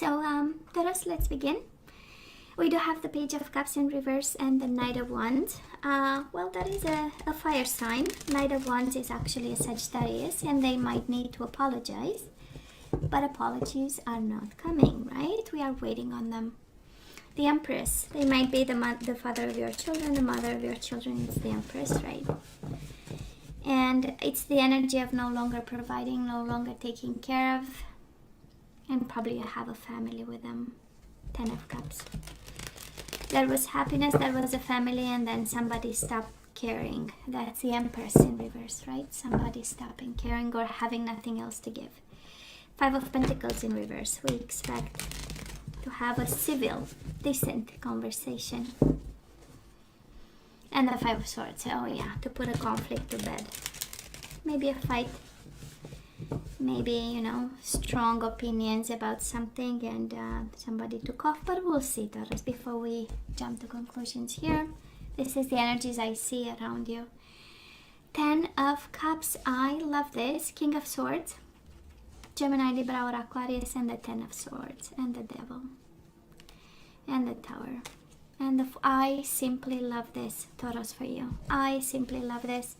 So, Taurus, let's begin. We do have the Page of Cups in reverse and the Knight of Wands. Well, that is a fire sign. Knight of Wands is actually a Sagittarius, and they might need to apologize. But apologies are not coming, right? We are waiting on them. The Empress, they might be the father of your children, the mother of your children is the Empress, right? And it's the energy of no longer providing, no longer taking care of, and probably you have a family with them. 10 of Cups. There was happiness, there was a family, and then somebody stopped caring. That's the Empress in reverse, right? Somebody stopping caring or having nothing else to give. 5 of Pentacles in reverse. We expect to have a civil, decent conversation. And the 5 of Swords. Oh yeah, to put a conflict to bed. Maybe a fight. Maybe, you know, strong opinions about something and somebody took off. But we'll see, Taurus, before we jump to conclusions here. This is the energies I see around you. 10 of Cups. I love this. King of Swords. Gemini, Libra, or Aquarius, and the 10 of Swords, and the Devil, and the Tower. And I simply love this, Taurus, for you. I simply love this.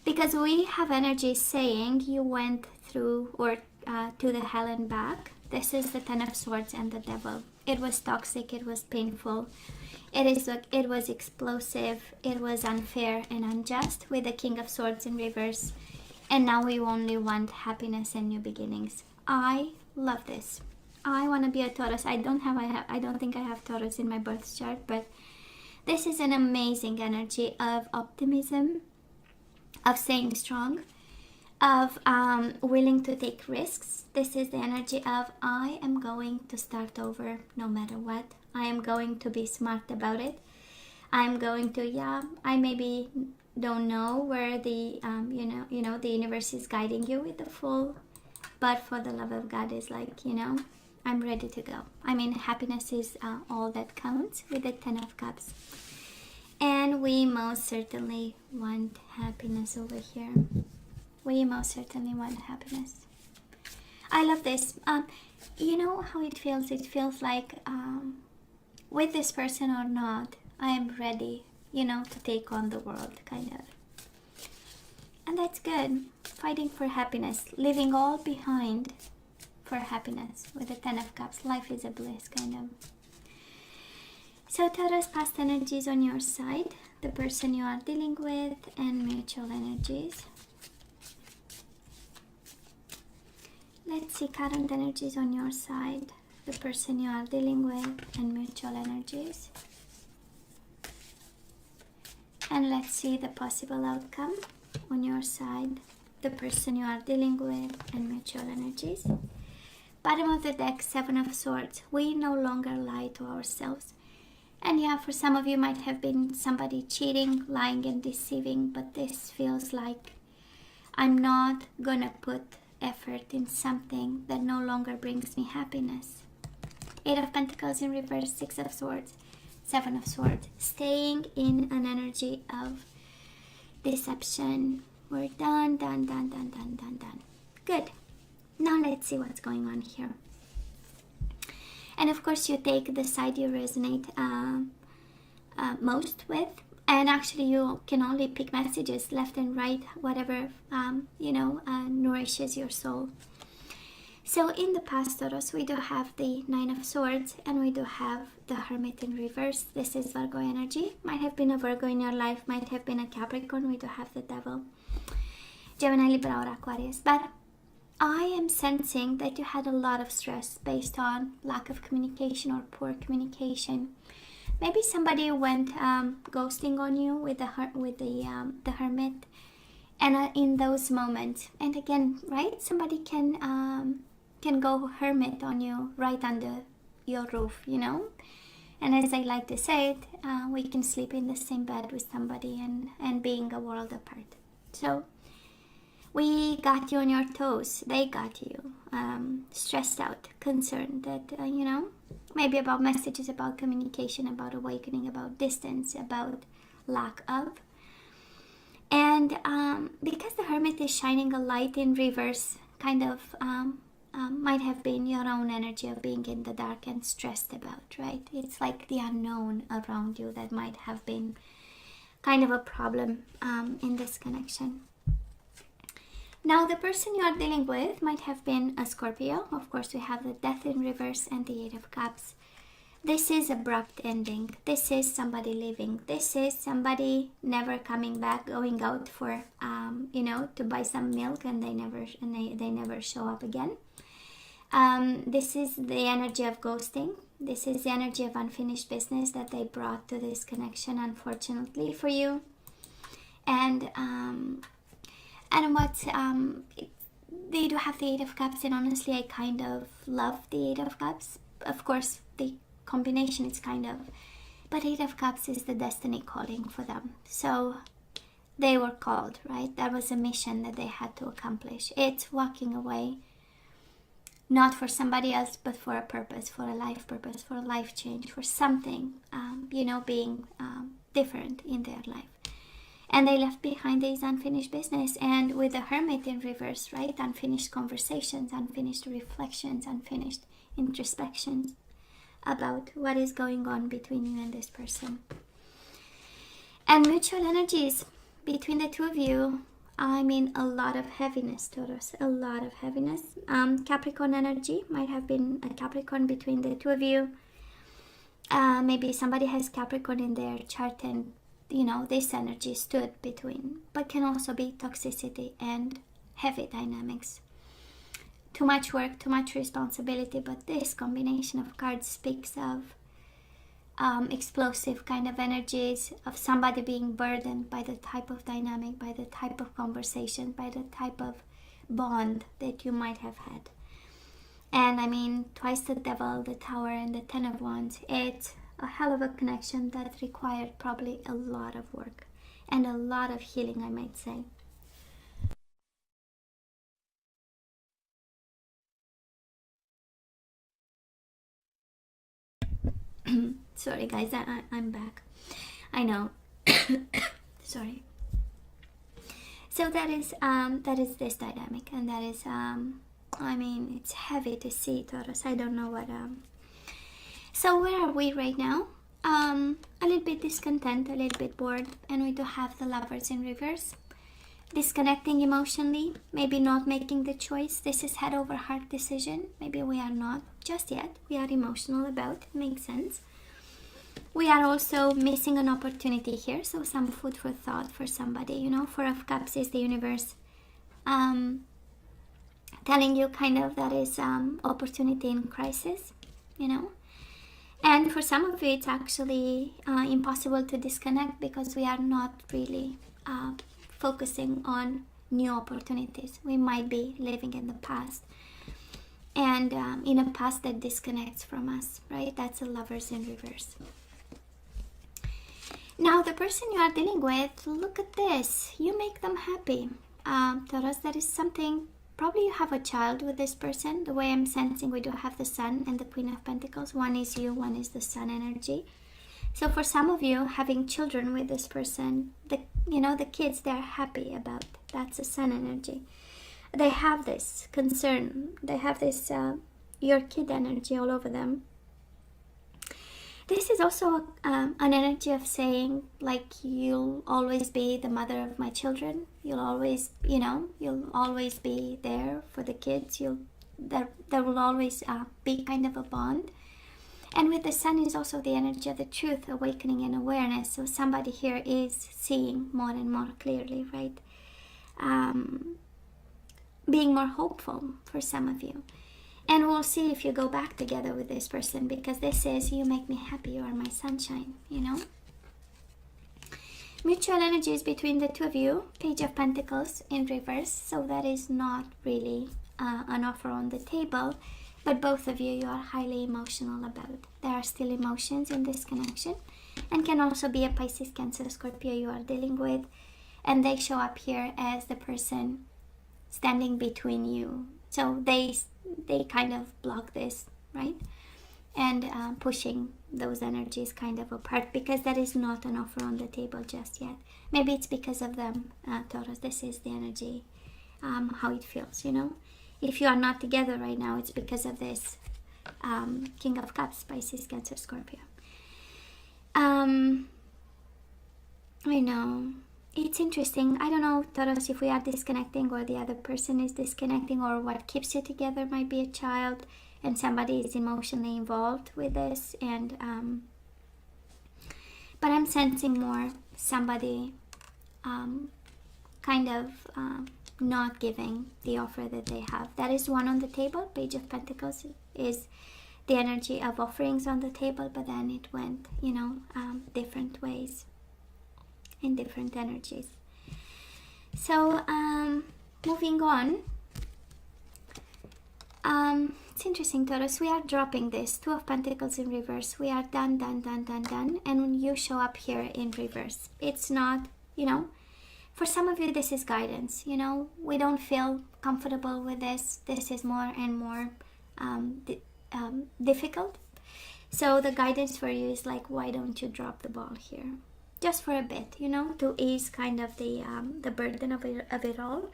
Because we have energy saying you went through or to the hell and back. This is the 10 of Swords and the Devil. It was toxic, it was painful, it was explosive, it was unfair and unjust with the King of Swords in reverse. And now we only want happiness and new beginnings. I love this. I want to be a Taurus. I don't think I have Taurus in my birth chart, but this is an amazing energy of optimism, of staying strong, of willing to take risks. This is the energy of I am going to start over no matter what. I am going to be smart about it. I am going to, I maybe don't know where the the universe is guiding you with the full, but for the love of God is like, I'm ready to go. I mean, happiness is all that counts with the 10 of Cups, and we most certainly want happiness over here. We most certainly want happiness. I love this. You know how it feels? It feels like with this person or not, I am ready, to take on the world, kind of. And that's good. Fighting for happiness, leaving all behind for happiness with the 10 of Cups. Life is a bliss, kind of. So Taurus, past energies on your side, the person you are dealing with, and mutual energies. Let's see current energies on your side, the person you are dealing with, and mutual energies. And let's see the possible outcome on your side, the person you are dealing with, and mutual energies. Bottom of the deck, 7 of Swords. We no longer lie to ourselves. And yeah, for some of you might have been somebody cheating, lying and deceiving, but this feels like I'm not gonna put effort in something that no longer brings me happiness. 8 of Pentacles in reverse, 6 of Swords. 7 of Swords, staying in an energy of deception. We're done. Good. Now let's see what's going on here. And of course you take the side you resonate most with. And actually you can only pick messages left and right, whatever, nourishes your soul. So in the past, Taurus, we do have the 9 of Swords, and we do have the Hermit in reverse. This is Virgo energy. Might have been a Virgo in your life, might have been a Capricorn. We do have the Devil. Gemini, Libra, or Aquarius. But I am sensing that you had a lot of stress based on lack of communication or poor communication. Maybe somebody went ghosting on you with the Hermit. And in those moments, and again, right, somebody can go hermit on you right under your roof, And as I like to say it, we can sleep in the same bed with somebody and being a world apart. So we got you on your toes. They got you stressed out, concerned that, maybe about messages, about communication, about awakening, about distance, about lack of. And because the Hermit is shining a light in reverse, kind of might have been your own energy of being in the dark and stressed about, right? It's like the unknown around you that might have been kind of a problem in this connection. Now, the person you are dealing with might have been a Scorpio. Of course, we have the Death in reverse and the Eight of Cups. This is abrupt ending. This is somebody leaving. This is somebody never coming back, going out for, to buy some milk, and they never show up again. This is the energy of ghosting. This is the energy of unfinished business that they brought to this connection, unfortunately for you. And what they do have the Eight of Cups, and honestly, I kind of love the Eight of Cups. Of course, the combination is kind of, but Eight of Cups is the destiny calling for them. So they were called, right? That was a mission that they had to accomplish. It's walking away, not for somebody else, but for a purpose, for a life change, for something, being different in their life. And they left behind this unfinished business. And with the Hermit in reverse, right? Unfinished conversations, unfinished reflections, unfinished introspections about what is going on between you and this person. And mutual energies between the two of you. I mean, a lot of heaviness, Taurus. A lot of heaviness. Capricorn energy. Might have been a Capricorn between the two of you. Maybe somebody has Capricorn in their chart, and this energy stood between, but can also be toxicity and heavy dynamics. Too much work, too much responsibility, but this combination of cards speaks of explosive kind of energies, of somebody being burdened by the type of dynamic, by the type of conversation, by the type of bond that you might have had. And I mean, twice the Devil, the Tower, and the Ten of Wands. It's a hell of a connection that required probably a lot of work and a lot of healing, I might say. Sorry guys, I'm back. I know. Sorry. So that is this dynamic, and that is I mean, it's heavy to see, Taurus. I don't know what So where are we right now? A little bit discontent, a little bit bored, and we do have the Lovers in reverse. Disconnecting emotionally, maybe not making the choice. This is head over heart decision. Maybe we are not just yet. We are emotional about it. Makes sense. We are also missing an opportunity here, so some food for thought for somebody. Four of Cups is the universe telling you kind of that is opportunity in crisis, And for some of you, it's actually impossible to disconnect because we are not really focusing on new opportunities. We might be living in the past, and in a past that disconnects from us, right? That's a Lovers in reverse. Now, the person you are dealing with, look at this. You make them happy. Taurus, that is something. Probably you have a child with this person. The way I'm sensing, we do have the Sun and the Queen of Pentacles. One is you, one is the Sun energy. So for some of you, having children with this person, the kids, they're happy about. That's the Sun energy. They have this concern. They have this your kid energy all over them. This is also an energy of saying, like, you'll always be the mother of my children. You'll always, you'll always be there for the kids. There will always be kind of a bond. And with the Sun is also the energy of the truth, awakening and awareness. So somebody here is seeing more and more clearly, right? Being more hopeful for some of you. And we'll see if you go back together with this person, because this is, you make me happy, you are my sunshine, Mutual energies between the two of you. Page of Pentacles in reverse. So that is not really an offer on the table. But both of you are highly emotional about. There are still emotions in this connection. And can also be a Pisces, Cancer, Scorpio you are dealing with. And they show up here as the person standing between you. So they kind of block this, right? And pushing those energies kind of apart, because that is not an offer on the table just yet. Maybe it's because of them, Taurus. This is the energy, how it feels, if you are not together right now, it's because of this King of Cups, Pisces, Cancer, Scorpio. I know. It's interesting. I don't know, Taurus, if we are disconnecting or the other person is disconnecting, or what keeps you together might be a child and somebody is emotionally involved with this. And but I'm sensing more somebody kind of not giving the offer that they have. That is one on the table. Page of Pentacles is the energy of offerings on the table, but then it went, you know, different ways, in different energies. So moving on, it's interesting, Taurus, we are dropping this Two of Pentacles in reverse. We are done, and when you show up here in reverse, it's not, you know, for some of you this is guidance. You know, we don't feel comfortable with this. This is more and more difficult. So the guidance for you is like, why don't you drop the ball here just for a bit, you know, to ease kind of the burden of it all.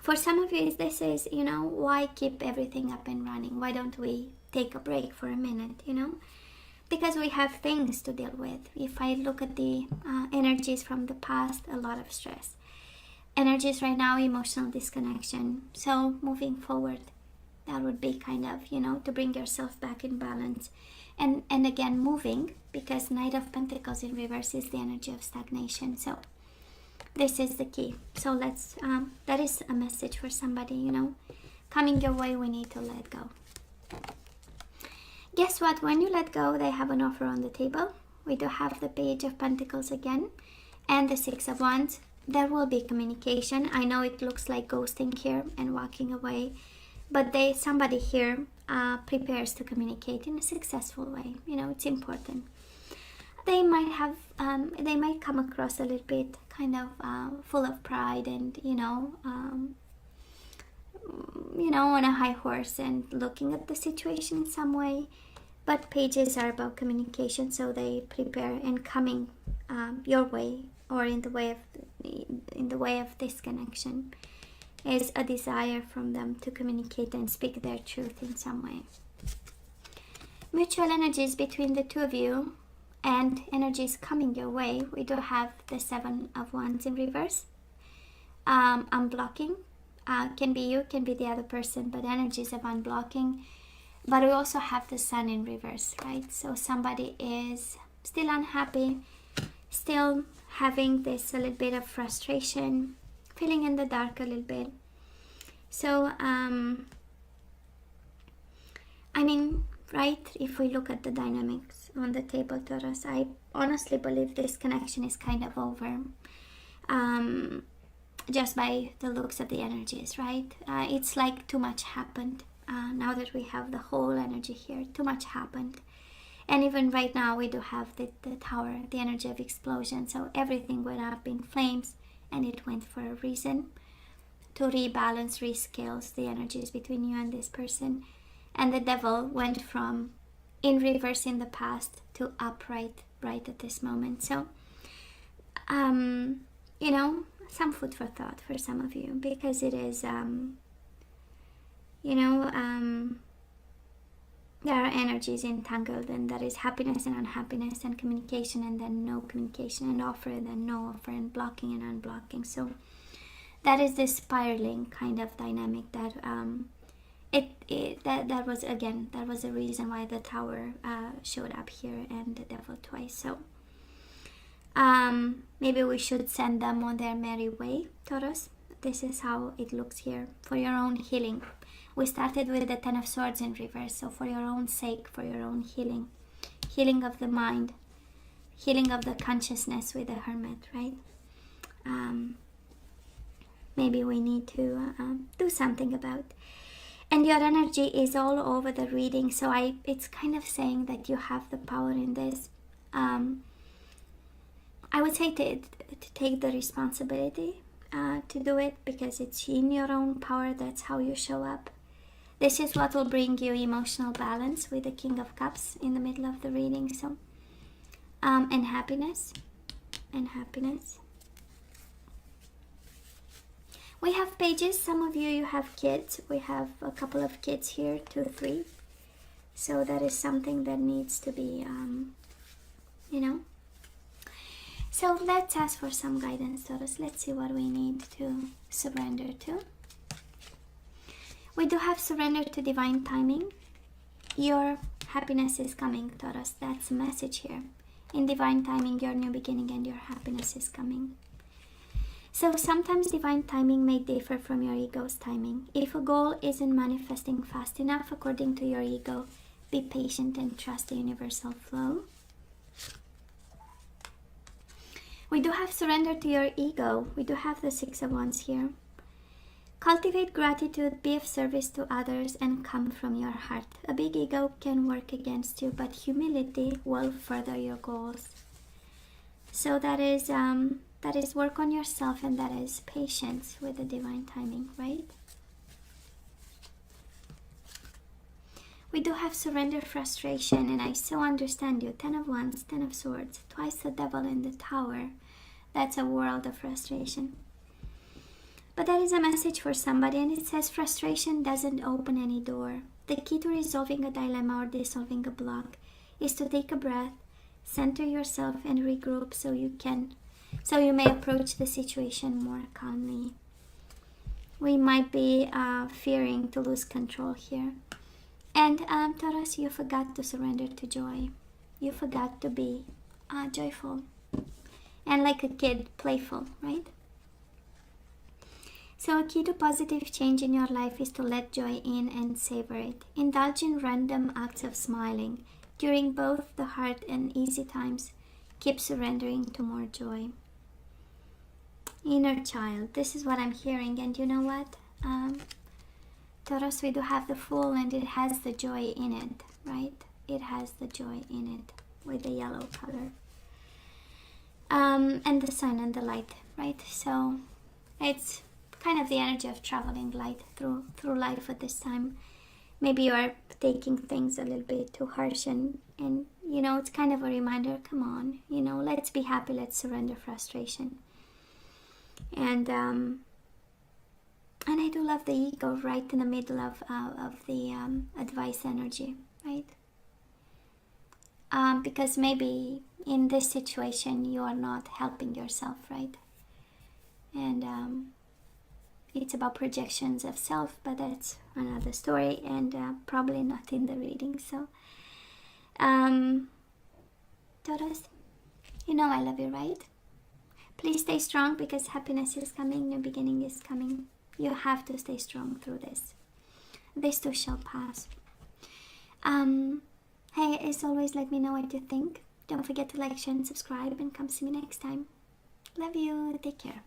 For some of you, this is, you know, why keep everything up and running? Why don't we take a break for a minute, you know? Because we have things to deal with. If I look at the energies from the past, a lot of stress. Energies right now, emotional disconnection. So moving forward, that would be kind of, you know, to bring yourself back in balance. And again, moving, because Knight of Pentacles in reverse is the energy of stagnation. So this is the key. So let's, that is a message for somebody, you know, coming your way, we need to let go. Guess what? When you let go, they have an offer on the table. We do have the Page of Pentacles again and the Six of Wands. There will be communication. I know it looks like ghosting here and walking away, but somebody here prepares to communicate in a successful way. You know, it's important. They might have, they might come across a little bit kind of full of pride and, you know, on a high horse and looking at the situation in some way. But pages are about communication, so they prepare, and coming your way or in the way of this connection is a desire from them to communicate and speak their truth in some way. Mutual energies between the two of you and energies coming your way. We do have the Seven of Wands in reverse. Unblocking. Can be you, can be the other person, but energies of unblocking. But we also have the Sun in reverse, right? So somebody is still unhappy, still having this a little bit of frustration, feeling in the dark a little bit. So, I mean, right, if we look at the dynamics on the table, Taurus, I honestly believe this connection is kind of over. Just by the looks of the energies, right? It's like too much happened. Now that we have the whole energy here, too much happened. And even right now we do have the Tower, the energy of explosion. So everything went up in flames, and it went for a reason, to rebalance, rescales the energies between you and this person. And the Devil went from in reverse in the past to upright right at this moment. So you know, some food for thought for some of you, because it is there are energies entangled, and that is happiness and unhappiness, and communication and then no communication, and offer and then no offer, and blocking and unblocking. So that is this spiraling kind of dynamic that that was a reason why the Tower showed up here and the Devil twice. So maybe we should send them on their merry way, Taurus. This is how it looks here for your own healing. We started with the Ten of Swords in reverse, so for your own sake, for your own healing, healing of the mind, healing of the consciousness with the Hermit, right? Maybe we need to do something about. And your energy is all over the reading, so it's kind of saying that you have the power in this. I would say to take the responsibility to do it, because it's in your own power. That's how you show up. This is what will bring you emotional balance with the King of Cups in the middle of the reading. So, and happiness. We have pages. Some of you have kids. We have a couple of kids here, 2, 3. So that is something that needs to be, you know. So let's ask for some guidance, Taurus. Let's see what we need to surrender to. We do have surrender to divine timing. Your happiness is coming, Taurus. That's the message here. In divine timing, your new beginning and your happiness is coming. So sometimes divine timing may differ from your ego's timing. If a goal isn't manifesting fast enough according to your ego, be patient and trust the universal flow. We do have surrender to your ego. We do have the 6 of Wands here. Cultivate gratitude, be of service to others, and come from your heart. A big ego can work against you, but humility will further your goals. So that is work on yourself, and that is patience with the divine timing, right? We do have surrender, frustration, and I so understand you. 10 of Wands, 10 of Swords, twice the devil in the Tower. That's a world of frustration. But that is a message for somebody, and it says frustration doesn't open any door. The key to resolving a dilemma or dissolving a block is to take a breath, center yourself, and regroup so you may approach the situation more calmly. We might be fearing to lose control here. And Taurus, you forgot to surrender to joy. You forgot to be joyful and like a kid, playful, right? So a key to positive change in your life is to let joy in and savor it. Indulge in random acts of smiling. During both the hard and easy times, keep surrendering to more joy. Inner child, this is what I'm hearing. And you know what? Taurus, we do have the Fool, and it has the joy in it, right? It has the joy in it with the yellow color. And the sun and the light, right? So it's kind of the energy of traveling light through life at this time. Maybe you are taking things a little bit too harsh, and you know, it's kind of a reminder, come on, you know, let's be happy, let's surrender frustration. And I do love the ego right in the middle of the advice energy, right? Because maybe in this situation you are not helping yourself, right? And it's about projections of self, but that's another story, and probably not in the reading. So, Taurus, you know I love you, right? Please stay strong, because happiness is coming, new beginning is coming. You have to stay strong through this. This too shall pass. Hey, as always, let me know what you think. Don't forget to like, share, and subscribe, and come see me next time. Love you. Take care.